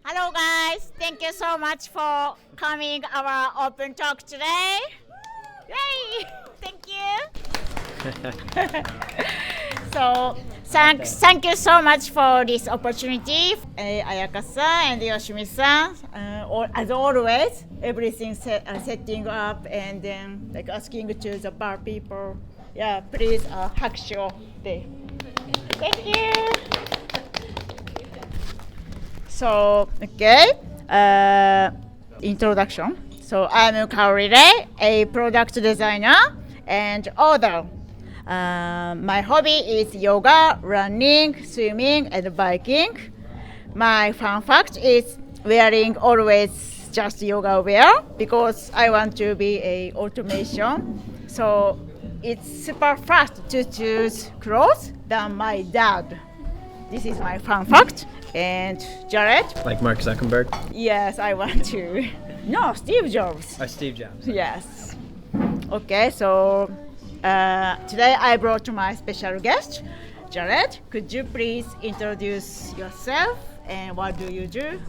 Hello guys, thank you so much for coming our open talk today. Yay! Thank you. So thank you so much for this opportunity. Ayaka-san and Yoshimi-san, as always, everything setting up and then like asking to the bar people. Yeah, please hakushu day. Thank you. So, okay, introduction. So, I'm Kaorie, a product designer and author. My hobby is yoga, running, swimming, and biking. My fun fact is wearing always just yoga wear because I want to be a automation. So, it's super fast to choose clothes than my dad. This is my fun fact. And Jared? Like Mark Zuckerberg? Yes, I want to. No, Steve Jobs. Steve Jobs. Yes. Okay, so today I brought my special guest, Jared. Could you please introduce yourself and what do you do?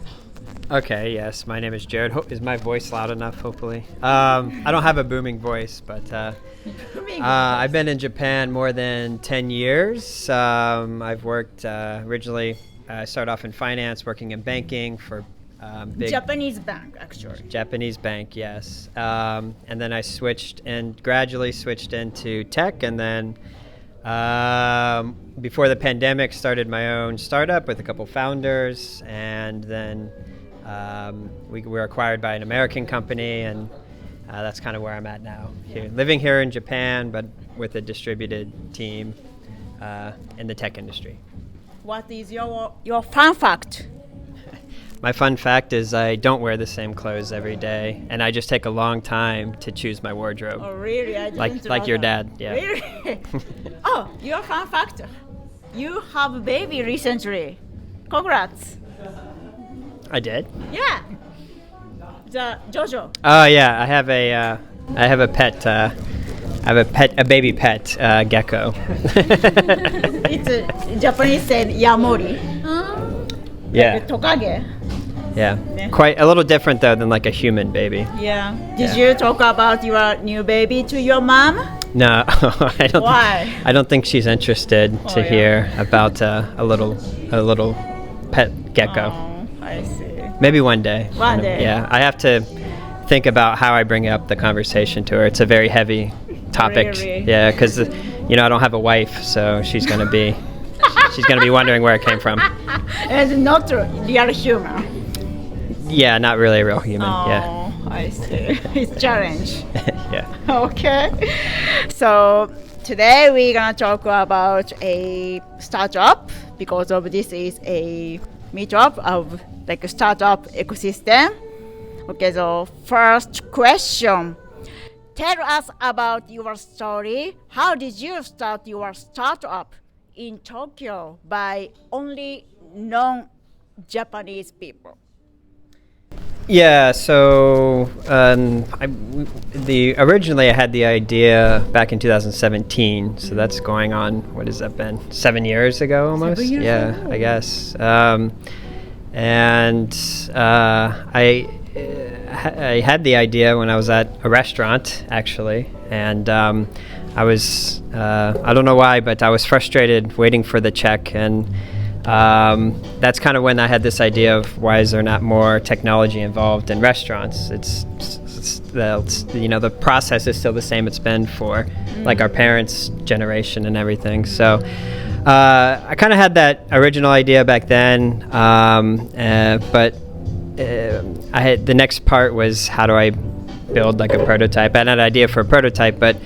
Okay, yes, my name is Jared. Is my voice loud enough, hopefully? I don't have a booming voice, but I've been in Japan more than 10 years. I've worked originally, I started off in finance, working in banking for big Japanese bank, actually. Japanese bank, yes. And then I gradually switched into tech, and then before the pandemic, started my own startup with a couple founders, and then we were acquired by an American company, and that's kind of where I'm at now. Living here in Japan, but with a distributed team in the tech industry. What is your fun fact? My fun fact is I don't wear the same clothes every day, and I just take a long time to choose my wardrobe. Oh, really? I didn't know like your that. dad, yeah. Really? Oh, your fun fact. You have a baby recently. Congrats. I did? Yeah. The Jojo. Oh yeah, I have a pet. A baby pet gecko. It's Japanese said yamori. Yeah. Like a tokage. Yeah. Quite a little different though than like a human baby. Yeah. Did you talk about your new baby to your mom? No, I don't. Why? I don't think she's interested to hear about a little pet gecko. Oh, I see. Maybe one day. One day. Yeah, I have to think about how I bring up the conversation to her. It's a very heavy topic. Really? Yeah, because I don't have a wife, so she's gonna be wondering where it came from. And not real human. Yeah, not really a real human. Oh, Yeah. I see. It's challenge. Yeah. Okay. So today we're gonna talk about a startup because of this is a meetup of like a startup ecosystem. Okay, so first question. Tell us about your story. How did you start your startup in Tokyo by only non-Japanese people? Yeah, so originally I had the idea back in 2017, so that's going on, what has that been, 7 years ago almost? 7 years ago. I guess. I had the idea when I was at a restaurant, actually, and I was, I don't know why, but I was frustrated waiting for the check, and that's kind of when I had this idea of why is there not more technology involved in restaurants? The process is still the same it's been for like our parents' generation and everything. So I kind of had that original idea back then, but I had the next part was how do I build like a prototype? I had an idea for a prototype, but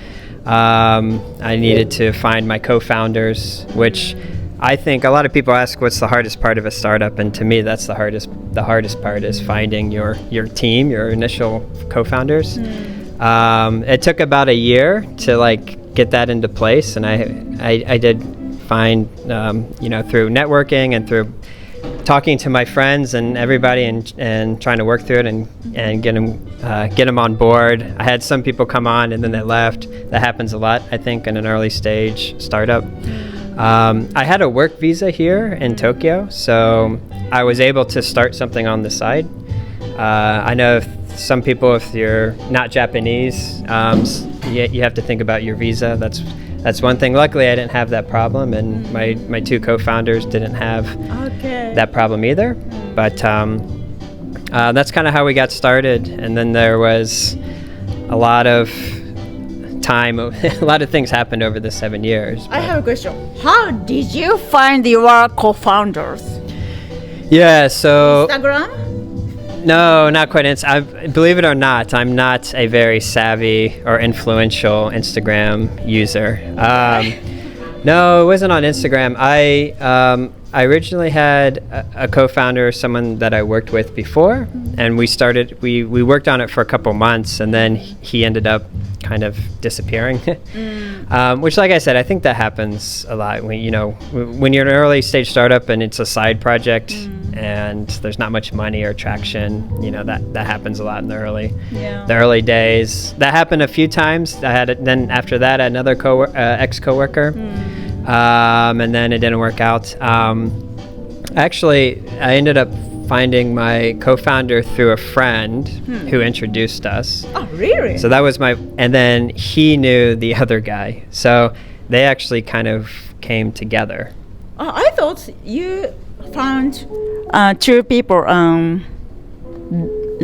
I needed to find my co-founders, which I think a lot of people ask what's the hardest part of a startup, and to me that's the hardest part is finding your team, your initial co-founders. It took about a year to like get that into place, and I did find through networking and through talking to my friends and everybody and trying to work through it and get them on board. I had some people come on and then they left. That happens a lot, I think, in an early stage startup. I had a work visa here in Tokyo, so I was able to start something on the side. I know some people, if you're not Japanese, you have to think about your visa. That's one thing. Luckily, I didn't have that problem, and my two co-founders didn't have that problem either. But that's kind of how we got started. And then there was a lot of time, a lot of things happened over the 7 years. I have a question. How did you find your co-founders? Yeah, so Instagram? no, not quite. Believe it or not, I'm not a very savvy or influential Instagram user. No, it wasn't on Instagram. I originally had a co-founder, someone that I worked with before, and we worked on it for a couple months, and then he ended up kind of disappearing. Which, like I said, I think that happens a lot when you're an early stage startup and it's a side project and there's not much money or traction. That happens a lot in the early days. That happened a few times. Then after that, another ex-coworker, and then it didn't work out. Actually, I ended up finding my co-founder through a friend who introduced us. Oh, really? So that was and then he knew the other guy. So they actually kind of came together. I thought you found two people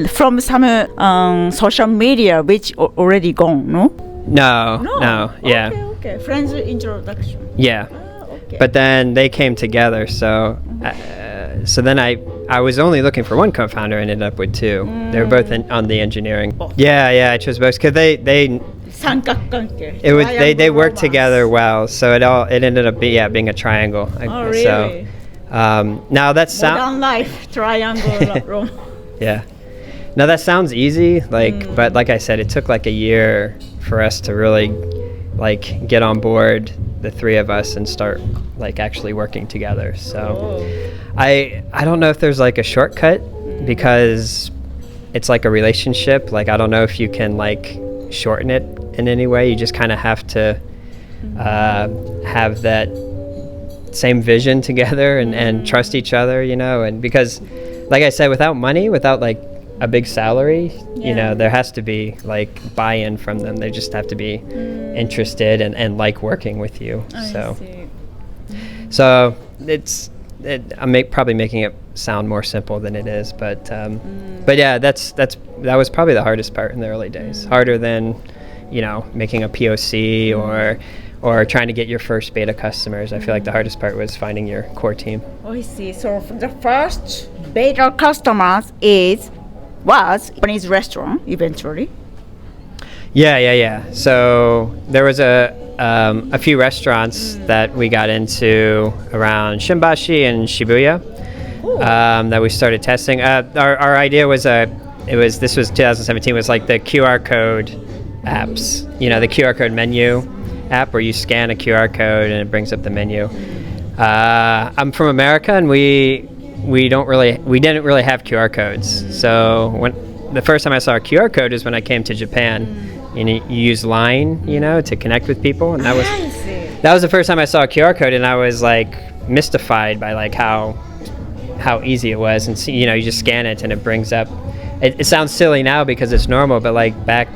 from some social media which already gone, no? No, yeah. Okay. Friends introduction. Yeah. Okay. But then they came together, so then I was only looking for one co-founder, ended up with two. They were both on the engineering. Yeah, I chose both because they worked together well, so it ended up being a triangle. Really? So now that sounds modern life triangle. Yeah. Now that sounds easy, but like I said, it took like a year for us to really get on board, the three of us, and start actually working together. So I don't know if there's a shortcut, because it's like a relationship. I don't know if you can shorten it in any way. You just kind of have to have that same vision together and trust each other, and because like I said, without money, without a big salary, there has to be buy-in from them. They just have to be interested and working with you. So I'm probably making it sound more simple than it is, but yeah, that was probably the hardest part in the early days. Harder than making a POC or trying to get your first beta customers. I feel like the hardest part was finding your core team. I see. So the first beta customers was Japanese restaurant eventually. Yeah. So there was a few restaurants that we got into around Shimbashi and Shibuya that we started testing. Our idea was this was 2017, was the QR code apps. The QR code menu app where you scan a QR code and it brings up the menu. I'm from America, and we didn't really have QR codes. So the first time I saw a QR code is when I came to Japan. And you use Line, to connect with people, and that was the first time I saw a QR code, and I was mystified by how easy it was. And you just scan it and it brings up. It sounds silly now because it's normal, but back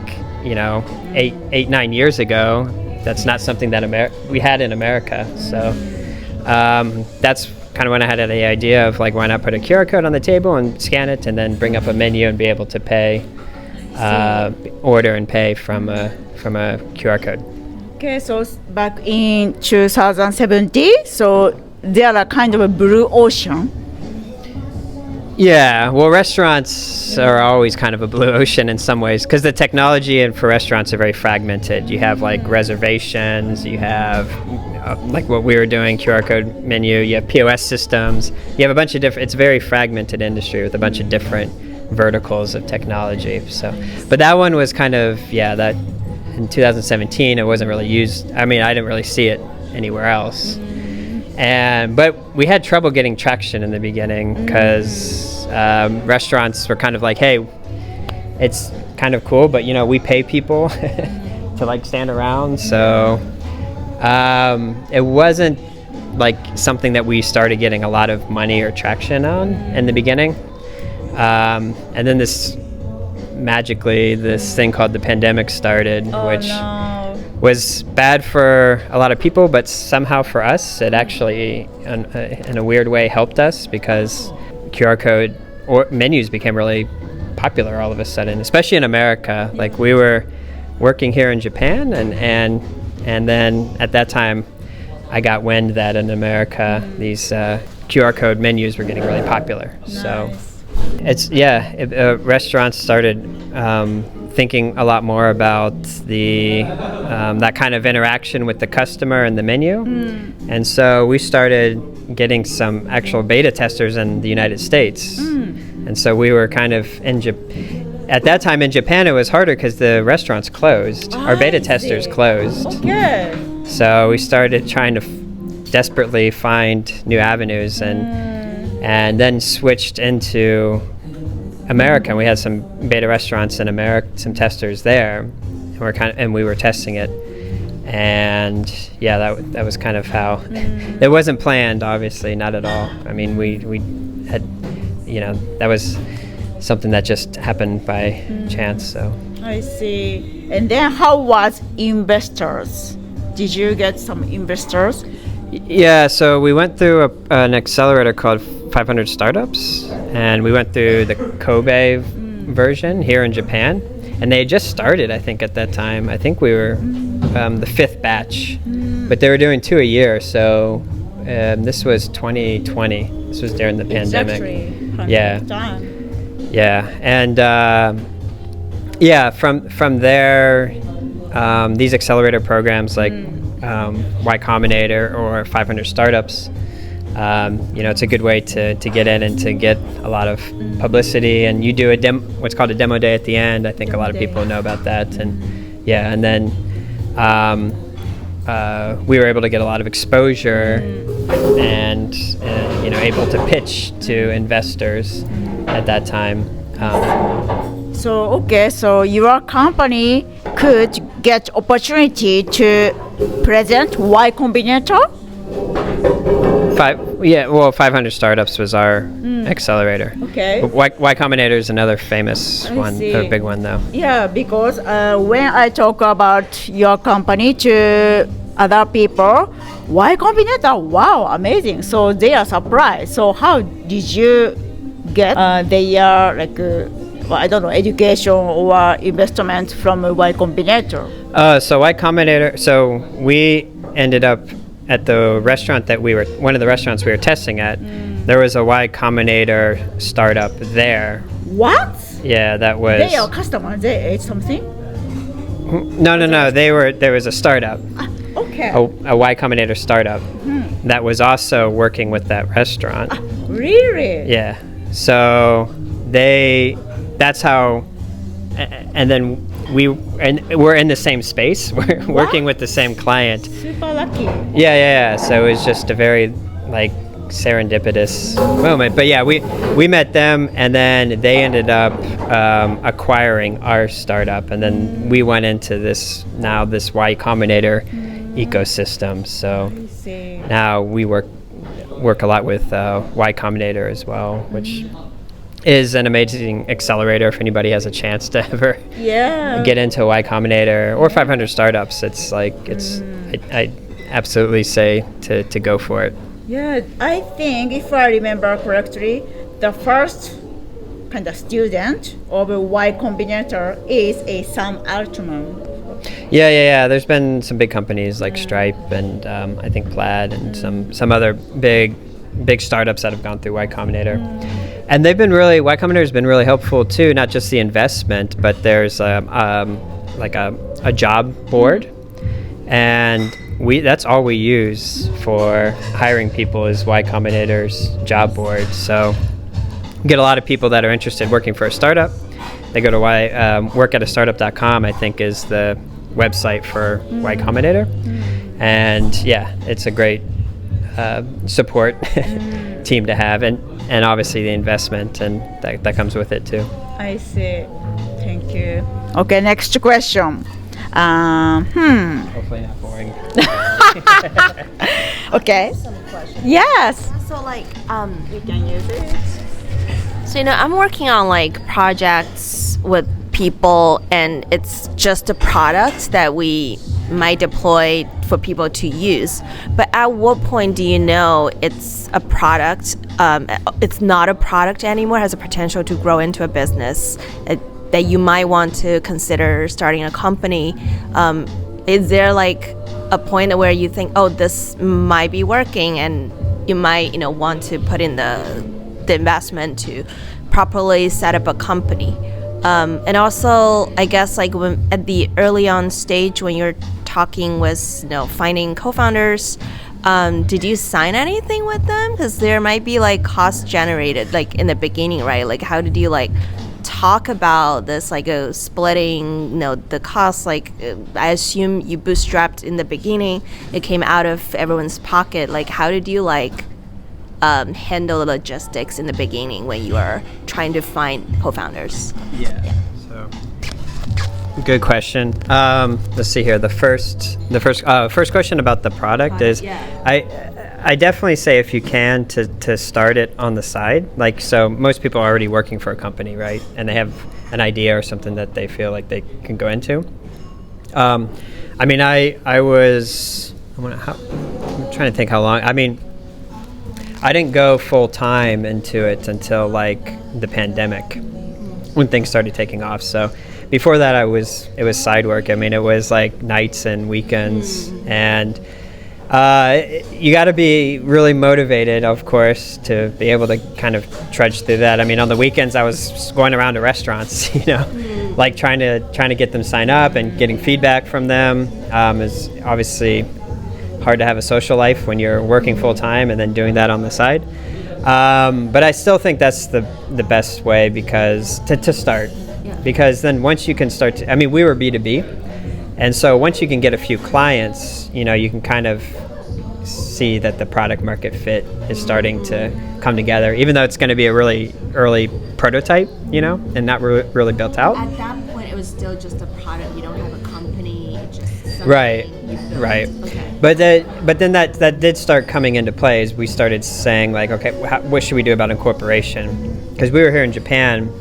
8-9 years ago, that's not something that we had in America. So that's kind of when I had the idea of why not put a QR code on the table and scan it and then bring up a menu and be able to pay, order and pay from a QR code. Okay, so back in 2017, so there are kind of a blue ocean. Yeah, well, restaurants are always kind of a blue ocean in some ways, because the technology for restaurants are very fragmented. You have reservations, you have what we were doing, QR code menu, you have POS systems, you have a bunch of different, it's a very fragmented industry with a bunch of different verticals of technology. So, but that one was kind of, that in 2017, it wasn't really used. I mean, I didn't really see it anywhere else. But we had trouble getting traction in the beginning because restaurants were kind of hey, it's kind of cool, but we pay people to stand around, so it wasn't like something that we started getting a lot of money or traction on in the beginning. And then magically this thing called the pandemic started, which was bad for a lot of people, but somehow for us it actually in a weird way helped us, because QR code or menus became really popular all of a sudden, especially in America. Like, we were working here in Japan, and then at that time I got wind that in America these QR code menus were getting really popular. Nice. So restaurants started thinking a lot more about that kind of interaction with the customer and the menu. And so we started getting some actual beta testers in the United States. And so we were kind of at that time in Japan, it was harder because the restaurants closed. Our beta testers closed. Okay. So we started trying to desperately find new avenues, and then switched into America. We had some beta restaurants in America, some testers there, and we were testing it. And yeah, that was kind of how it wasn't planned, obviously, not at all. I mean, we had, that was something that just happened by chance. So I see. And then how was investors? Did you get some investors? Yeah, so we went through an accelerator called 500 Startups, and we went through the Kobe version here in Japan, and they had just started, I think, at that time. I think we were the 5th batch, but they were doing 2 a year. So this was 2020. This was during the pandemic. Yeah, and from there, these accelerator programs like Y Combinator or 500 Startups, it's a good way to get in and to get a lot of publicity. And you do what's called a demo day at the end. I think a lot of people know about that. And then we were able to get a lot of exposure and able to pitch to investors at that time. So your company could get opportunity to present Y Combinator? 500 Startups was our accelerator. Okay. Y Combinator is another famous one, or big one, though. Yeah, because when I talk about your company to other people, Y Combinator, wow, amazing. So they are surprised. So how did you get their education or investment from Y Combinator? So Y Combinator. So we ended up at the restaurant one of the restaurants we were testing at. There was a Y Combinator startup there. What? Yeah, that was. They are customers. They ate something. No. There was a startup. Okay. A Y Combinator startup that was also working with that restaurant. Really? Yeah. So that's how, and then we're in the same space. We're working with the same client. Super lucky. Yeah. So it was just a very serendipitous moment. But yeah, we met them, and then they ended up acquiring our startup, and then we went into this Y Combinator ecosystem. So now we work a lot with Y Combinator as well, which is an amazing accelerator if anybody has a chance to ever get into Y Combinator or 500 Startups. I absolutely say to go for it. Yeah, I think if I remember correctly, the first kind of student of a Y Combinator is a Sam Altman. Yeah. There's been some big companies like Stripe and I think Plaid and some other big startups that have gone through Y Combinator. And Y Combinator has been really helpful too, not just the investment, but there's a job board, and that's all we use for hiring people is Y Combinator's job board. So we get a lot of people that are interested working for a startup. They go to workatastartup.com, I think is the website for Y Combinator. And yeah, it's a great support team to have, and obviously the investment and that comes with it too. I see. Thank you. Okay, next question. Hopefully not boring. Okay. Some questions. Yes. So like, You can use it. so I'm working on like projects with people, and it's just a product that we might deploy for people to use. But at what point do you know it's a product? It's not a product anymore. Has a potential to grow into a business that you might want to consider starting a company. Is there like a point where you think, oh, this might be working, and you might, want to put in the investment to properly set up a company? And also, I guess like when at the early on stage when you're talking with, finding co-founders, did you sign anything with them? Because there might be like cost generated like in the beginning, right? Like how did you like talk about this, like splitting, the costs? Like I assume you bootstrapped in the beginning, it came out of everyone's pocket. Like how did you like handle the logistics in the beginning when you are trying to find co-founders? Yeah. So, good question. Let's see here. The first question about the product is, I definitely say if you can to start it on the side. Like, so most people are already working for a company, right? And they have an idea or something that they feel like they can go into. I'm trying to think how long. I didn't go full time into it until like the pandemic, when things started taking off. So before that, it was side work. It was like nights and weekends, and you got to be really motivated, of course, to be able to kind of trudge through that. On the weekends, I was going around to restaurants, like trying to get them sign up and getting feedback from them. Is obviously hard to have a social life when you're working full time and then doing that on the side. But I still think that's the best way, because to start, because then once you can start to, we were B2B, and so once you can get a few clients, you can kind of see that the product market fit is starting to come together, even though it's going to be a really early prototype, and not really built out. At that point, it was still just a product. You don't have a company, just something. Right. Okay. But then that did start coming into play as we started saying, like, okay, what should we do about incorporation? Because we were here in Japan.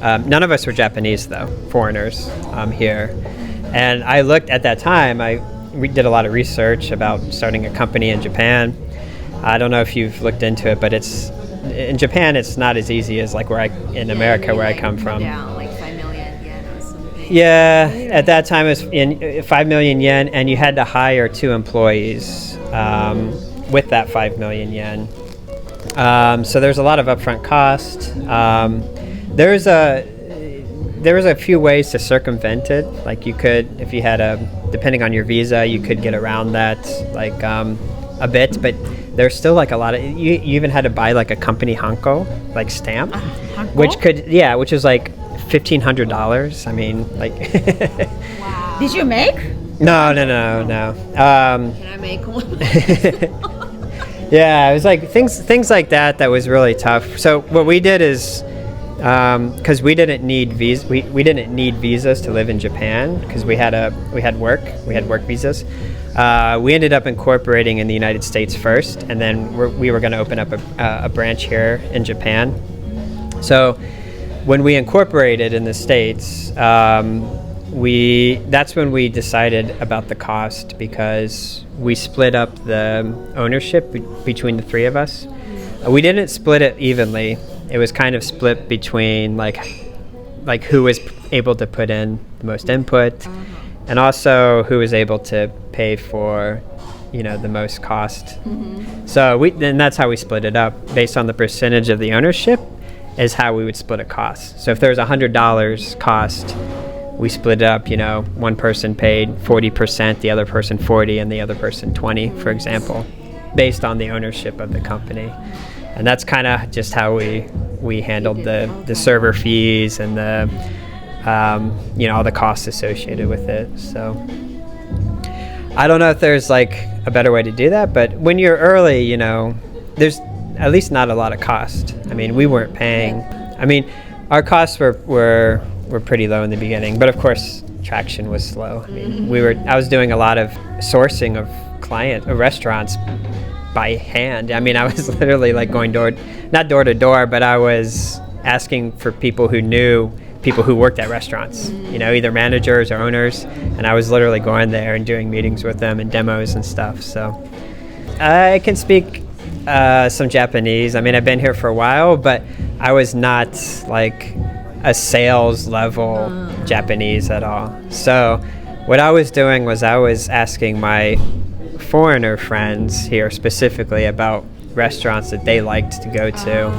None of us were Japanese, though, foreigners here. And I looked at that time, we did a lot of research about starting a company in Japan. I don't know if you've looked into it, but in Japan, it's not as easy as like in America, where I come from. Down, like 5 million yen or something. Yeah, at that time it was in 5 million yen, and you had to hire 2 employees with that 5 million yen. So there's a lot of upfront cost. There was a few ways to circumvent it. Like you could, if you had depending on your visa, you could get around that like a bit, but there's still like a lot of, you even had to buy like a company hanko, like stamp, which is like $1,500. Wow. Did you make? No. Can I make one? Yeah, it was like things like that was really tough. So what we did is, because we didn't need visas to live in Japan, because we had work visas. We ended up incorporating in the United States first, and then we were going to open up a branch here in Japan. So when we incorporated in the States, that's when we decided about the cost, because we split up the ownership between the 3 of us. We didn't split it evenly. It was kind of split between like who was able to put in the most input, and also who was able to pay for, the most cost. So and that's how we split it up, based on the percentage of the ownership is how we would split a cost. So if there was $100 cost, we split it up, one person paid 40%, the other person 40%, and the other person 20%, for example, based on the ownership of the company. And that's kind of just how we handled the server fees and the all the costs associated with it. So I don't know if there's like a better way to do that, but when you're early, there's at least not a lot of cost. We weren't paying. Our costs were pretty low in the beginning, but of course traction was slow. I was doing a lot of sourcing of restaurants by hand. I mean, I was literally like going not door to door, but I was asking for people who knew people who worked at restaurants, either managers or owners, and I was literally going there and doing meetings with them and demos and stuff. So I can speak some Japanese. I mean, I've been here for a while, but I was not like a sales level Japanese at all. So what I was doing was I was asking my foreigner friends here specifically about restaurants that they liked to go to,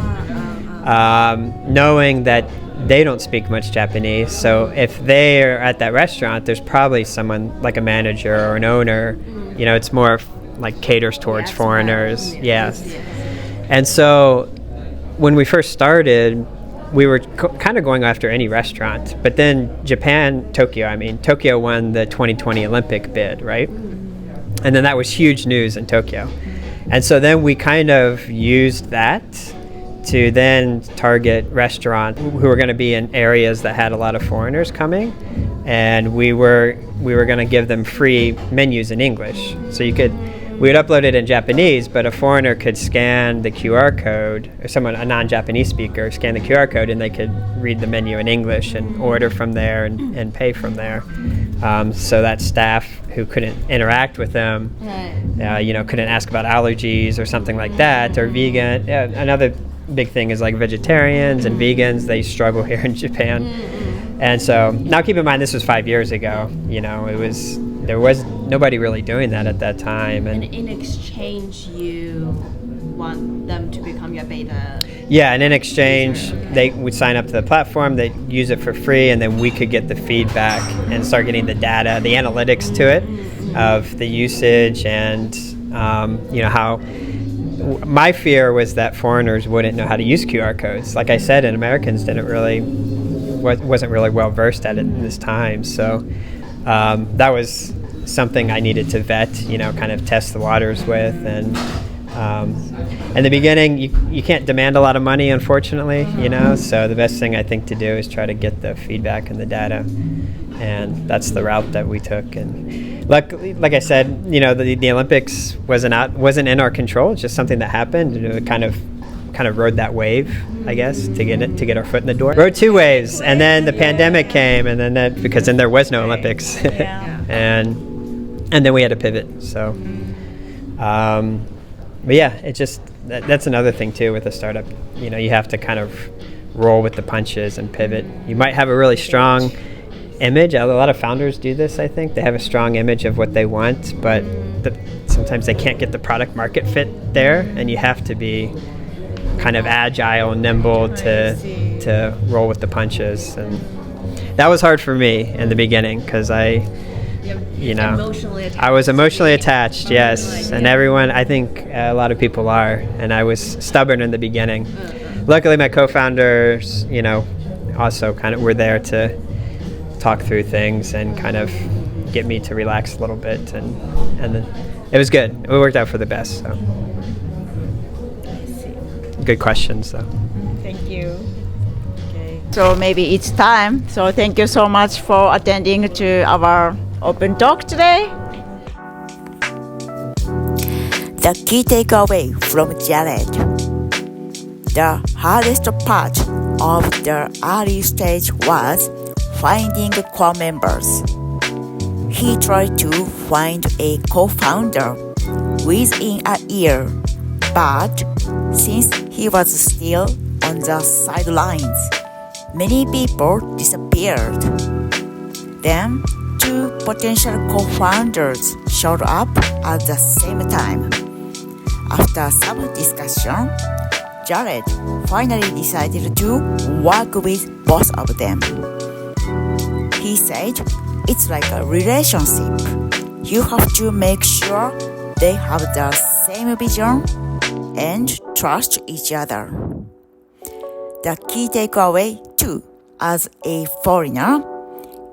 knowing that they don't speak much Japanese. So if they're at that restaurant, there's probably someone like a manager or an owner. It's more like caters towards foreigners. Yes. And so when we first started, we were kind of going after any restaurant. But then Tokyo won the 2020 Olympic bid, right? And then that was huge news in Tokyo. And so then we kind of used that to then target restaurants who were going to be in areas that had a lot of foreigners coming. And we were going to give them free menus in English. So we would upload it in Japanese, but a foreigner could scan the QR code, or a non-Japanese speaker, scan the QR code, and they could read the menu in English and order from there and pay from there. So that staff who couldn't interact with them, couldn't ask about allergies or something like that, or vegan. Another big thing is like vegetarians and vegans, they struggle here in Japan. And so now keep in mind, this was 5 years ago. There was nobody really doing that at that time. And in exchange, you want them to become your beta? Yeah, and in exchange, they would sign up to the platform, they'd use it for free, and then we could get the feedback and start getting the data, the analytics to it of the usage and, how... My fear was that foreigners wouldn't know how to use QR codes. Like I said, and Americans wasn't really well versed at it in this time. So that was something I needed to vet, kind of test the waters with. And in the beginning, you can't demand a lot of money, unfortunately, So the best thing I think to do is try to get the feedback and the data. And that's the route that we took. And luckily, like I said, the Olympics wasn't in our control. It's just something that happened. It kind of rode that wave, I guess, to get our foot in the door. Rode two waves, and then the pandemic came, and then because then there was no Olympics, and then we had to pivot. So, but yeah, it just that's another thing too with a startup. You have to kind of roll with the punches and pivot. You might have a really strong image. A lot of founders do this, I think. They have a strong image of what they want, but sometimes they can't get the product market fit there, and you have to be kind of agile and nimble to roll with the punches. And that was hard for me in the beginning because I was emotionally attached, yes, and everyone, I think a lot of people are, and I was stubborn in the beginning. Luckily, my co-founders, also kind of were there to talk through things and kind of get me to relax a little bit, and then it was good. It worked out for the best. So. Good questions, though. Thank you. Okay. So maybe it's time. So thank you so much for attending to our open talk today. The key takeaway from Jared. The hardest part of the early stage was finding core members. He tried to find a co-founder within a year, but since he was still on the sidelines, many people disappeared. Then, two potential co-founders showed up at the same time. After some discussion, Jared finally decided to work with both of them. He said, it's like a relationship. You have to make sure they have the same vision and trust each other. The key takeaway too, as a foreigner,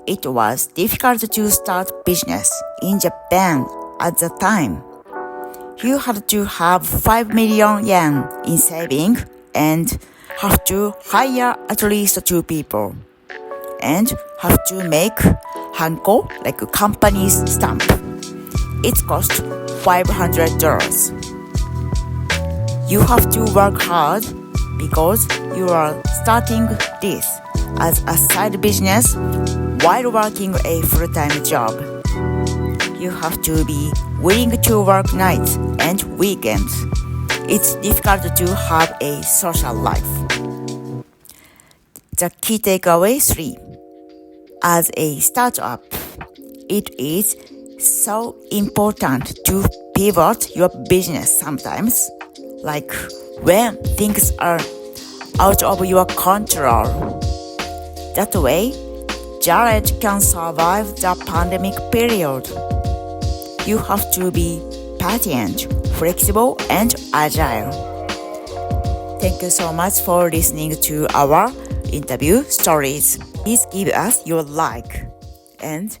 it was difficult to start business in Japan at the time. You had to have 5 million yen in saving and have to hire at least 2 people and have to make hanko, like a company's stamp. It cost $500. You have to work hard because you are starting this as a side business while working a full-time job. You have to be willing to work nights and weekends. It's difficult to have a social life. The key takeaway 3. As a startup, it is so important to pivot your business sometimes, like when things are out of your control. That way, Jared can survive the pandemic period. You have to be patient, flexible, and agile. Thank you so much for listening to our interview stories. Please give us your like and